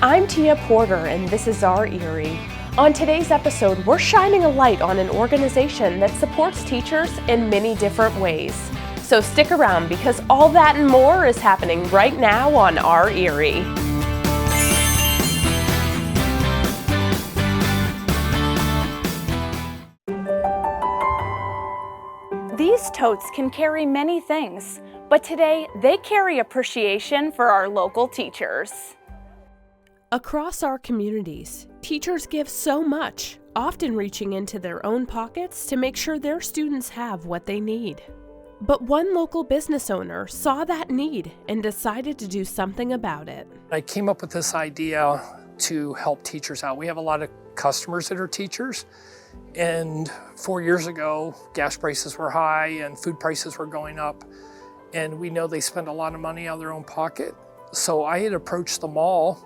I'm Tia Porter, and this is our Erie. On today's episode, we're shining a light on an organization that supports teachers in many different ways. So stick around because all that and more is happening right now on our Erie. These totes can carry many things, but today they carry appreciation for our local teachers. Across our communities, teachers give so much, often reaching into their own pockets to make sure their students have what they need. But one local business owner saw that need and decided to do something about it. I came up with this idea to help teachers out. We have a lot of customers that are teachers, and 4 years ago, gas prices were high and food prices were going up, and we know they spend a lot of money out of their own pocket. So I had approached the mall,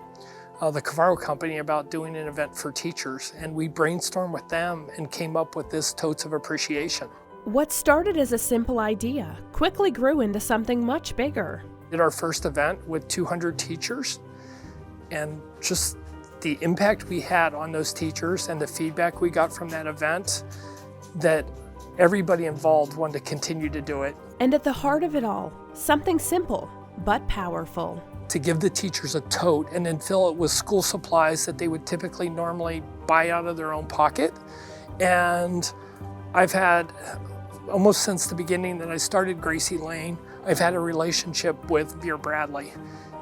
the Cavaro company, about doing an event for teachers, and we brainstormed with them and came up with this Totes of Appreciation. What started as a simple idea quickly grew into something much bigger. We did our first event with 200 teachers, and just the impact we had on those teachers and the feedback we got from that event, that everybody involved wanted to continue to do it. And at the heart of it all, something simple but powerful. To give the teachers a tote and then fill it with school supplies that they would typically normally buy out of their own pocket. And I've had, almost since the beginning that I started Gracie Lane, I've had a relationship with Vera Bradley.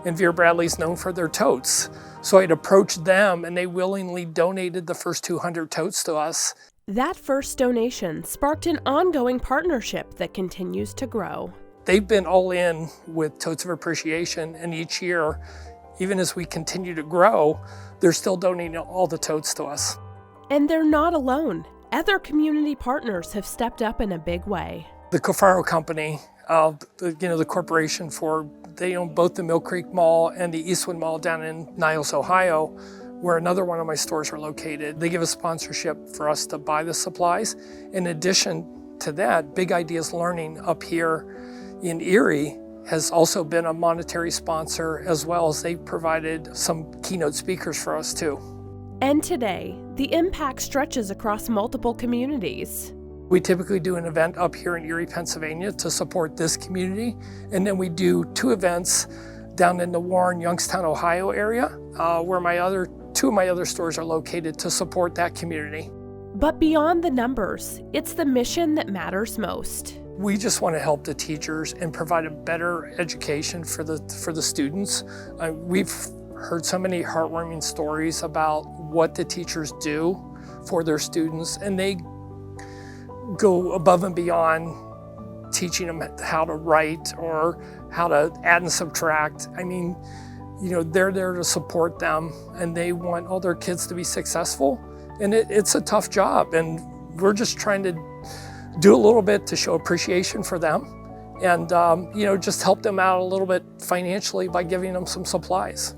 And Vera Bradley's known for their totes. So I'd approached them and they willingly donated the first 200 totes to us. That first donation sparked an ongoing partnership that continues to grow. They've been all in with Totes of Appreciation, and each year, even as we continue to grow, they're still donating all the totes to us. And they're not alone. Other community partners have stepped up in a big way. The Cavaro company, the corporation they own both the Mill Creek Mall and the Eastwood Mall down in Niles, Ohio, where another one of my stores are located. They give us sponsorship for us to buy the supplies. In addition to that, Big Ideas Learning up here in Erie has also been a monetary sponsor, as well as they provided some keynote speakers for us too. And today, the impact stretches across multiple communities. We typically do an event up here in Erie, Pennsylvania to support this community, and then we do 2 events down in the Warren, Youngstown, Ohio area, where two of my other stores are located to support that community. But beyond the numbers, it's the mission that matters most. We just want to help the teachers and provide a better education for the students. We've heard so many heartwarming stories about what the teachers do for their students, and they go above and beyond teaching them how to write or how to add and subtract. I mean, they're there to support them, and they want all their kids to be successful. And it's a tough job, and we're just trying to do a little bit to show appreciation for them and just help them out a little bit financially by giving them some supplies.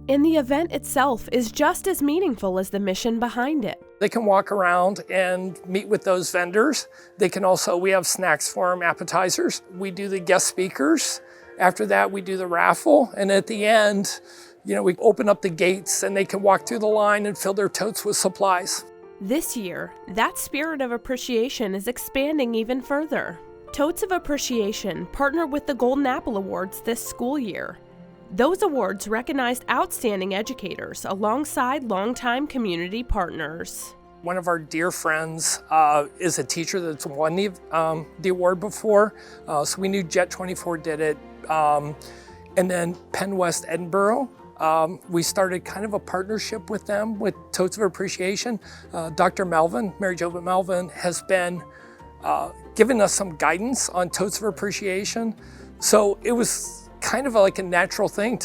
And the event itself is just as meaningful as the mission behind it. They can walk around and meet with those vendors. We have snacks for them, appetizers. We do the guest speakers. After that, we do the raffle. And at the end, we open up the gates and they can walk through the line and fill their totes with supplies. This year, that spirit of appreciation is expanding even further. Totes of Appreciation partnered with the Golden Apple Awards this school year. Those awards recognized outstanding educators alongside longtime community partners. One of our dear friends is a teacher that's won the award before, so we knew Jet24 did it. And then Penn West Edinburgh, we started kind of a partnership with them with Totes of Appreciation. Dr. Melvin, Mary Jo Melvin, has been giving us some guidance on Totes of Appreciation. So it was kind of like a natural thing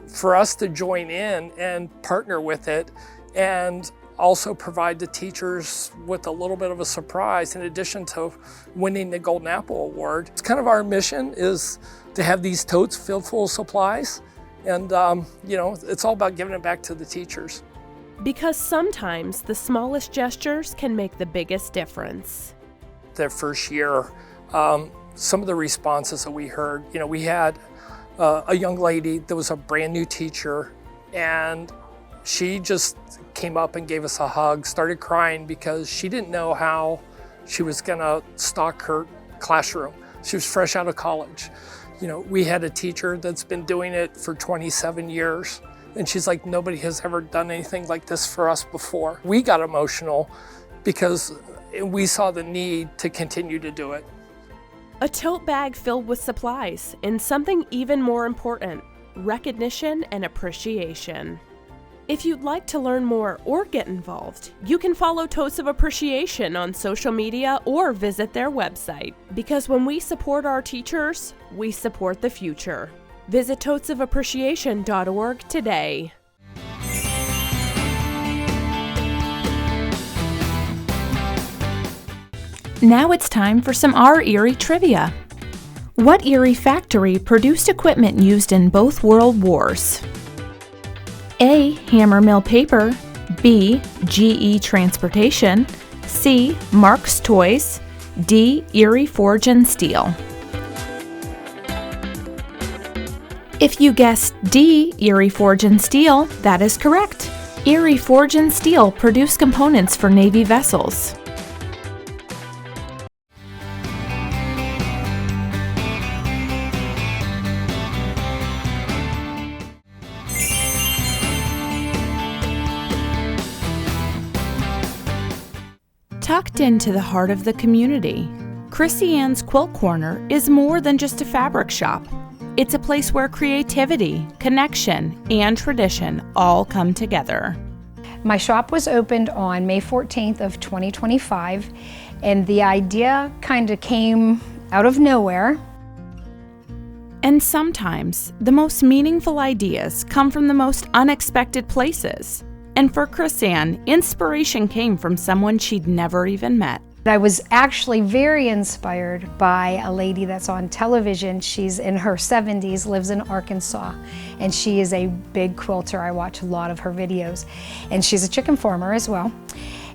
for us to join in and partner with it, and also provide the teachers with a little bit of a surprise in addition to winning the Golden Apple Award. It's kind of our mission is to have these totes filled full of supplies, and it's all about giving it back to the teachers. Because sometimes the smallest gestures can make the biggest difference. That first year, some of the responses that we heard, we had a young lady that was a brand new teacher And she just came up and gave us a hug, started crying because she didn't know how she was gonna stock her classroom. She was fresh out of college. You know, we had a teacher that's been doing it for 27 years, and she's like, nobody has ever done anything like this for us before. We got emotional because we saw the need to continue to do it. A tote bag filled with supplies and something even more important, recognition and appreciation. If you'd like to learn more or get involved, you can follow Totes of Appreciation on social media or visit their website. Because when we support our teachers, we support the future. Visit totesofappreciation.org today. Now it's time for some Our Erie trivia. What Erie factory produced equipment used in both World Wars? A. Hammer Mill Paper, B. GE Transportation, C. Mark's Toys, D. Erie Forge and Steel. If you guessed D. Erie Forge and Steel, that is correct. Erie Forge and Steel produce components for Navy vessels. Tucked into the heart of the community, Chrissy Ann's Quilt Corner is more than just a fabric shop. It's a place where creativity, connection, and tradition all come together. My shop was opened on May 14th of 2025, and the idea kind of came out of nowhere. And sometimes, the most meaningful ideas come from the most unexpected places. And for Chris Ann, inspiration came from someone she'd never even met. I was actually very inspired by a lady that's on television. She's in her 70s, lives in Arkansas, and she is a big quilter. I watch a lot of her videos. And she's a chicken farmer as well.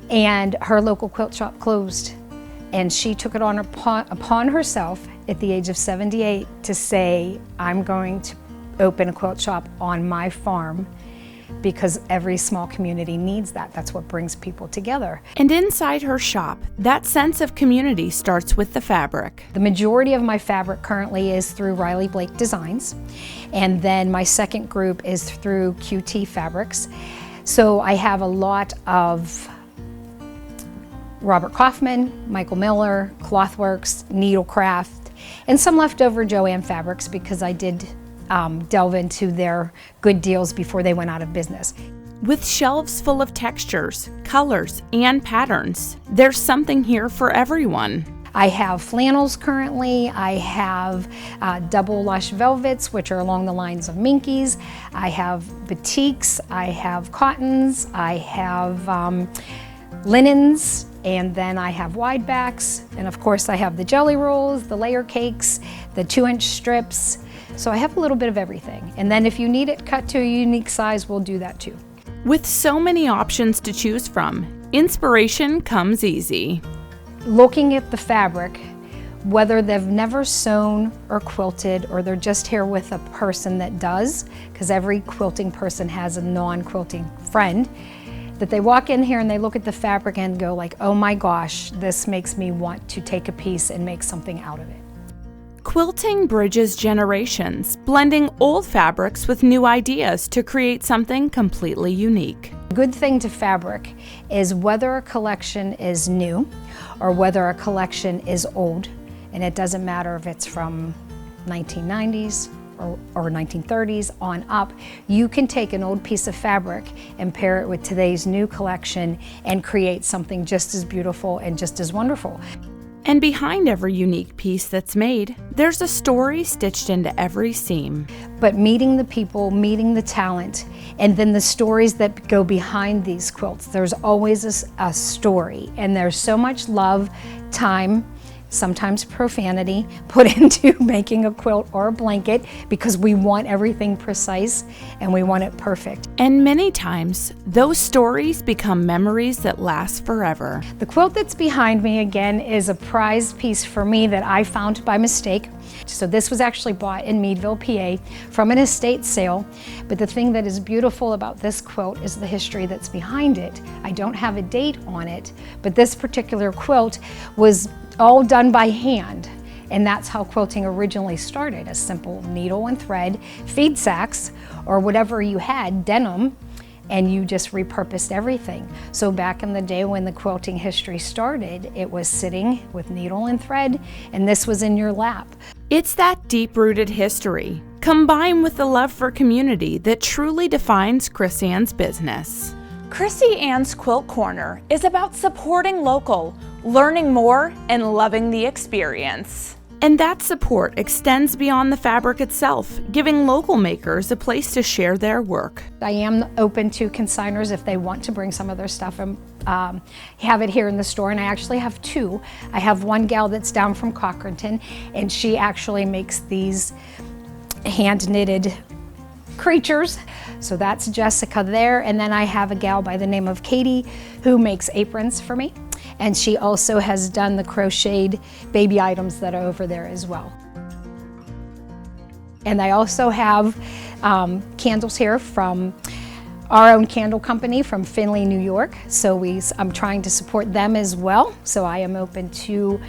And her local quilt shop closed. And she took it upon herself at the age of 78 to say, I'm going to open a quilt shop on my farm, because every small community needs that. That's what brings people together. And inside her shop, that sense of community starts with the fabric. The majority of my fabric currently is through Riley Blake Designs, and then my second group is through QT Fabrics. So I have a lot of Robert Kaufman, Michael Miller, Clothworks, Needlecraft, and some leftover Joanne Fabrics because I did delve into their good deals before they went out of business. With shelves full of textures, colors, and patterns, there's something here for everyone. I have flannels currently. I have double lush velvets, which are along the lines of minkies. I have batiks. I have cottons. I have linens. And then I have wide backs. And of course I have the jelly rolls, the layer cakes, the 2-inch strips. So I have a little bit of everything. And then if you need it cut to a unique size, we'll do that too. With so many options to choose from, inspiration comes easy. Looking at the fabric, whether they've never sewn or quilted or they're just here with a person that does, because every quilting person has a non-quilting friend, that they walk in here and they look at the fabric and go like, oh my gosh, this makes me want to take a piece and make something out of it. Quilting bridges generations, blending old fabrics with new ideas to create something completely unique. The good thing to fabric is whether a collection is new or whether a collection is old, and it doesn't matter if it's from 1990s or 1930s on up, you can take an old piece of fabric and pair it with today's new collection and create something just as beautiful and just as wonderful. And behind every unique piece that's made, there's a story stitched into every seam. But meeting the people, meeting the talent, and then the stories that go behind these quilts, there's always a story. And there's so much love, time, sometimes profanity, put into making a quilt or a blanket because we want everything precise and we want it perfect. And many times, those stories become memories that last forever. The quilt that's behind me, again, is a prized piece for me that I found by mistake. So this was actually bought in Meadville, PA from an estate sale. But the thing that is beautiful about this quilt is the history that's behind it. I don't have a date on it, but this particular quilt was all done by hand. And that's how quilting originally started, a simple needle and thread, feed sacks, or whatever you had, denim, and you just repurposed everything. So back in the day when the quilting history started, it was sitting with needle and thread, and this was in your lap. It's that deep-rooted history, combined with the love for community, that truly defines Chrissy Ann's business. Chrissy Ann's Quilt Corner is about supporting local, learning more, and loving the experience. And that support extends beyond the fabric itself, giving local makers a place to share their work. I am open to consigners if they want to bring some of their stuff and have it here in the store, and I actually have two. I have one gal that's down from Cochranton, and she actually makes these hand-knitted creatures. So that's Jessica there, and then I have a gal by the name of Katie who makes aprons for me. And she also has done the crocheted baby items that are over there as well. And I also have candles here from our own candle company from Findlay, New York. So I'm trying to support them as well. So I am open to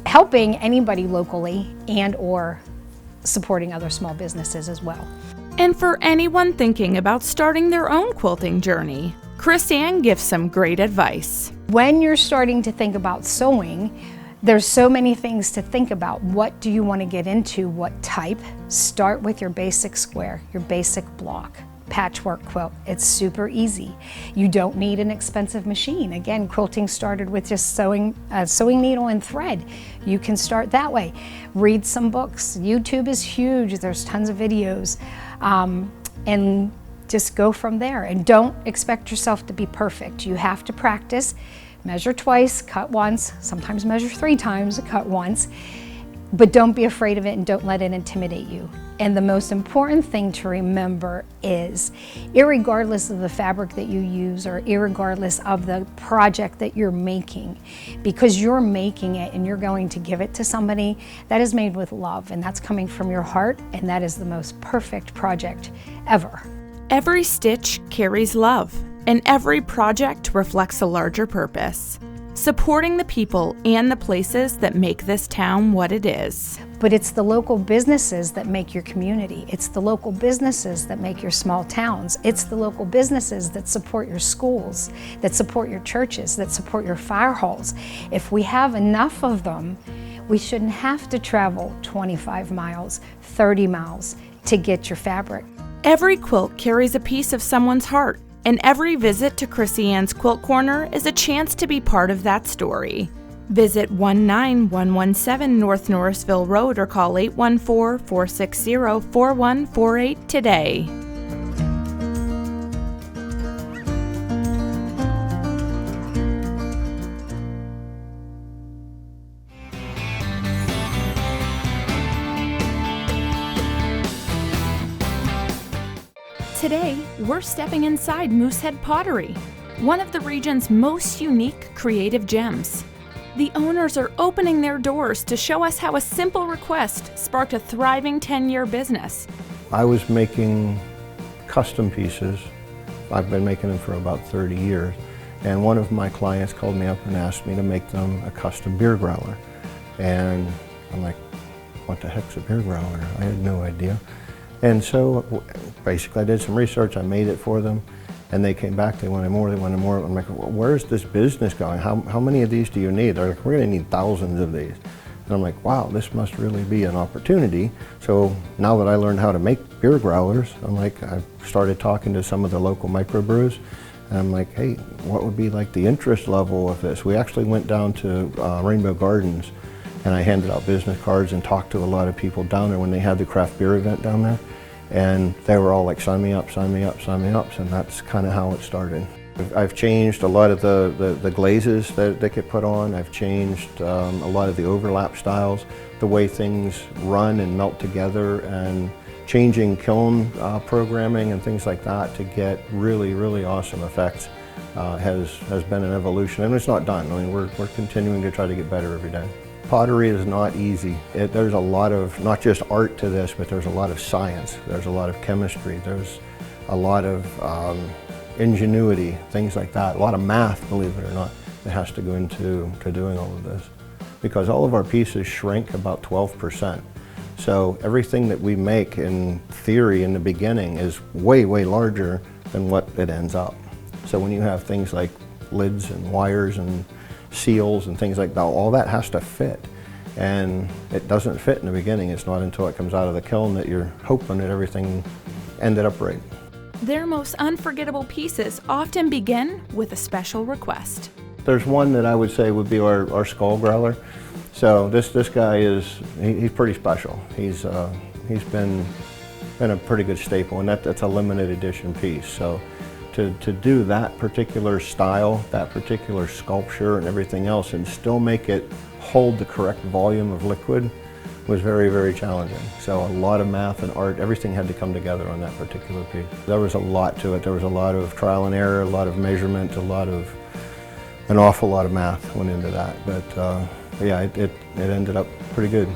helping anybody locally and or supporting other small businesses as well. And for anyone thinking about starting their own quilting journey, Chrissy Ann gives some great advice. When you're starting to think about sewing, there's so many things to think about. What do you want to get into? What type? Start with your basic square, your basic block. Patchwork quilt, it's super easy. You don't need an expensive machine. Again, quilting started with just sewing needle and thread. You can start that way. Read some books. YouTube is huge. There's tons of videos. And just go from there. And don't expect yourself to be perfect. You have to practice. Measure twice, cut once, sometimes measure 3 times, cut once. But don't be afraid of it and don't let it intimidate you. And the most important thing to remember is, irregardless of the fabric that you use or irregardless of the project that you're making, because you're making it and you're going to give it to somebody, that is made with love and that's coming from your heart, and that is the most perfect project ever. Every stitch carries love, and every project reflects a larger purpose. Supporting the people and the places that make this town what it is. But it's the local businesses that make your community. It's the local businesses that make your small towns. It's the local businesses that support your schools, that support your churches, that support your fire halls. If we have enough of them, we shouldn't have to travel 25 miles, 30 miles to get your fabric. Every quilt carries a piece of someone's heart, and every visit to Chrissy Ann's Quilt Corner is a chance to be part of that story. Visit 19117 North Norrisville Road or call 814-460-4148 today. Today, we're stepping inside Moosehead Pottery, one of the region's most unique creative gems. The owners are opening their doors to show us how a simple request sparked a thriving 10-year business. I was making custom pieces. I've been making them for about 30 years. And one of my clients called me up and asked me to make them a custom beer growler. And I'm like, what the heck's a beer growler? I had no idea. And so basically I did some research, I made it for them, and they came back, they wanted more. I'm like, well, where's this business going? How many of these do you need? They're like, we're gonna need thousands of these. And I'm like, wow, this must really be an opportunity. So now that I learned how to make beer growlers, I'm like, I started talking to some of the local microbrews, and I'm like, hey, what would be like the interest level of this? We actually went down to Rainbow Gardens, and I handed out business cards and talked to a lot of people down there when they had the craft beer event down there. And they were all like, sign me up, sign me up, sign me up. And that's kind of how it started. I've changed a lot of the glazes that get put on. I've changed a lot of the overlap styles, the way things run and melt together, and changing kiln programming and things like that to get really, really awesome effects has been an evolution. And it's not done. I mean, we're continuing to try to get better every day. Pottery is not easy. There's a lot of, not just art to this, but there's a lot of science. There's a lot of chemistry. There's a lot of ingenuity, things like that. A lot of math, believe it or not, that has to go into doing all of this. Because all of our pieces shrink about 12%. So everything that we make in theory in the beginning is way, way larger than what it ends up. So when you have things like lids and wires and seals and things like that, all that has to fit. And it doesn't fit in the beginning. It's not until it comes out of the kiln that you're hoping that everything ended up right. Their most unforgettable pieces often begin with a special request. There's one that I would say would be our skull growler. So this guy he's pretty special. He's been a pretty good staple, and that's a limited edition piece. So to do that particular style, that particular sculpture and everything else, and still make it hold the correct volume of liquid was very, very challenging. So a lot of math and art, everything had to come together on that particular piece. There was a lot to it. There was a lot of trial and error, a lot of measurement, an awful lot of math went into that. But yeah, it ended up pretty good.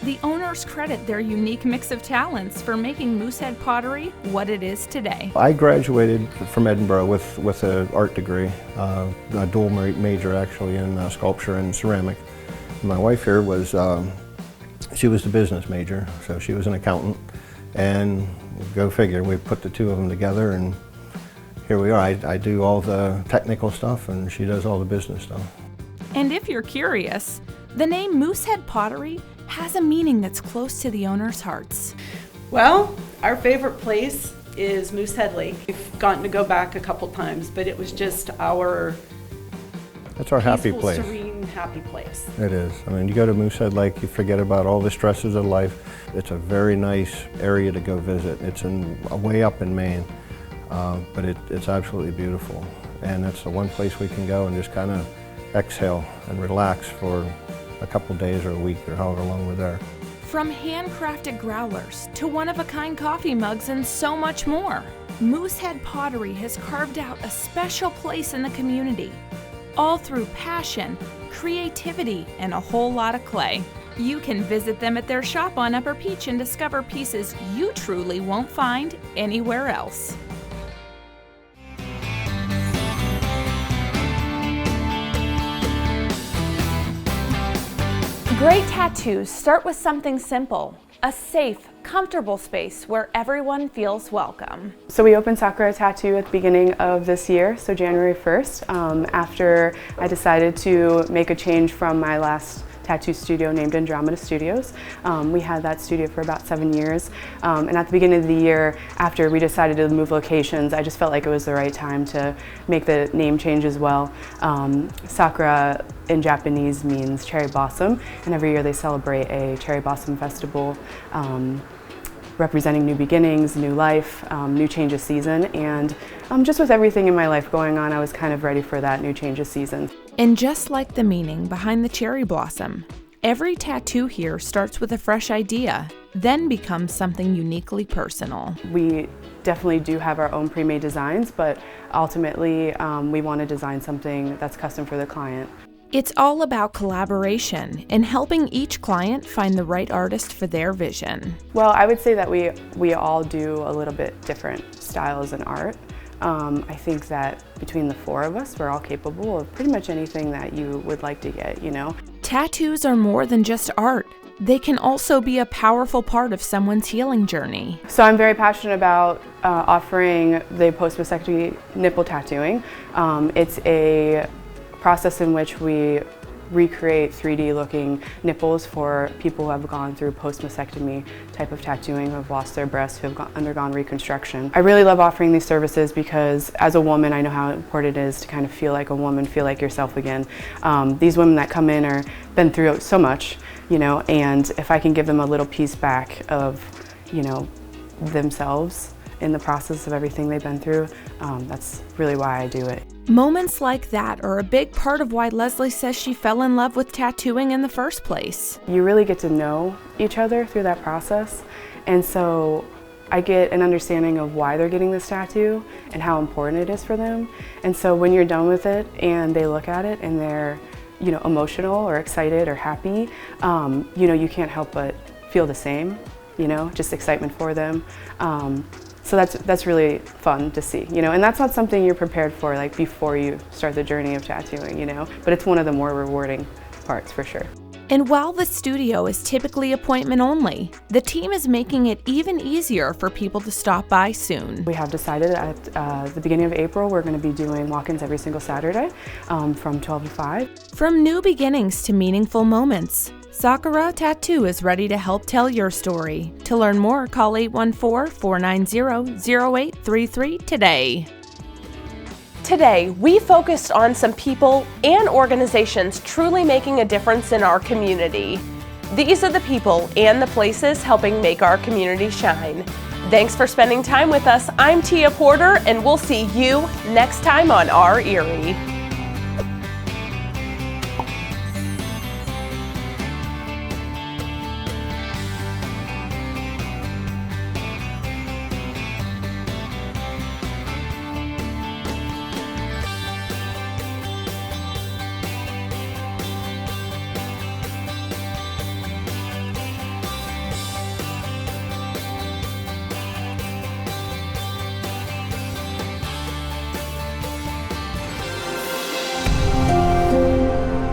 The owners credit their unique mix of talents for making Moosehead Pottery what it is today. I graduated from Edinburgh with an art degree, a dual major actually in sculpture and ceramic. My wife here was, she was the business major, so she was an accountant, and go figure, we put the two of them together, and here we are. I do all the technical stuff and she does all the business stuff. And if you're curious, the name Moosehead Pottery has a meaning that's close to the owners' hearts. Well, our favorite place is Moosehead Lake. We've gotten to go back a couple times, but it was just our That's our happy peaceful, place. serene, happy place. It is. I mean, you go to Moosehead Lake, you forget about all the stresses of life. It's a very nice area to go visit. It's way up in Maine, but it's absolutely beautiful. And it's the one place we can go and just kind of exhale and relax for a couple days or a week or however long we're there. From handcrafted growlers to one-of-a-kind coffee mugs and so much more, Moosehead Pottery has carved out a special place in the community, all through passion, creativity, and a whole lot of clay. You can visit them at their shop on Upper Peach and discover pieces you truly won't find anywhere else. Great tattoos start with something simple, a safe, comfortable space where everyone feels welcome. So we opened Sakura Tattoo at the beginning of this year, so January 1st, after I decided to make a change from my last tattoo studio named Andromeda Studios. We had that studio for about 7 years, and at the beginning of the year, after we decided to move locations, I just felt like it was the right time to make the name change as well. Sakura in Japanese means cherry blossom, and every year they celebrate a cherry blossom festival representing new beginnings, new life, new change of season, and just with everything in my life going on, I was kind of ready for that new change of season. And just like the meaning behind the cherry blossom, every tattoo here starts with a fresh idea, then becomes something uniquely personal. We definitely do have our own pre-made designs, but ultimately we want to design something that's custom for the client. It's all about collaboration and helping each client find the right artist for their vision. Well, I would say that we all do a little bit different styles in art. I think that between the four of us, we're all capable of pretty much anything that you would like to get, you know. Tattoos are more than just art. They can also be a powerful part of someone's healing journey. So I'm very passionate about offering the post-mastectomy nipple tattooing. It's a process in which we recreate 3D looking nipples for people who have gone through post-mastectomy type of tattooing, who have lost their breasts, who have undergone reconstruction. I really love offering these services because as a woman, I know how important it is to kind of feel like a woman, feel like yourself again. These women that come in are been through so much, you know, and if I can give them a little piece back of, you know, themselves in the process of everything they've been through. That's really why I do it. Moments like that are a big part of why Leslie says she fell in love with tattooing in the first place. You really get to know each other through that process, and so I get an understanding of why they're getting this tattoo and how important it is for them. And so when you're done with it and they look at it and they're, you know, emotional or excited or happy, you know, you can't help but feel the same, you know, just excitement for them. So that's really fun to see, you know, and that's not something you're prepared for like before you start the journey of tattooing, you know, but it's one of the more rewarding parts for sure. And while the studio is typically appointment only, the team is making it even easier for people to stop by soon. We have decided at the beginning of April we're going to be doing walk-ins every single Saturday from 12 to 5. From new beginnings to meaningful moments, Sakura Tattoo is ready to help tell your story. To learn more, call 814-490-0833 today. Today, we focused on some people and organizations truly making a difference in our community. These are the people and the places helping make our community shine. Thanks for spending time with us. I'm Tia Porter, and we'll see you next time on Our Erie.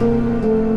Thank you.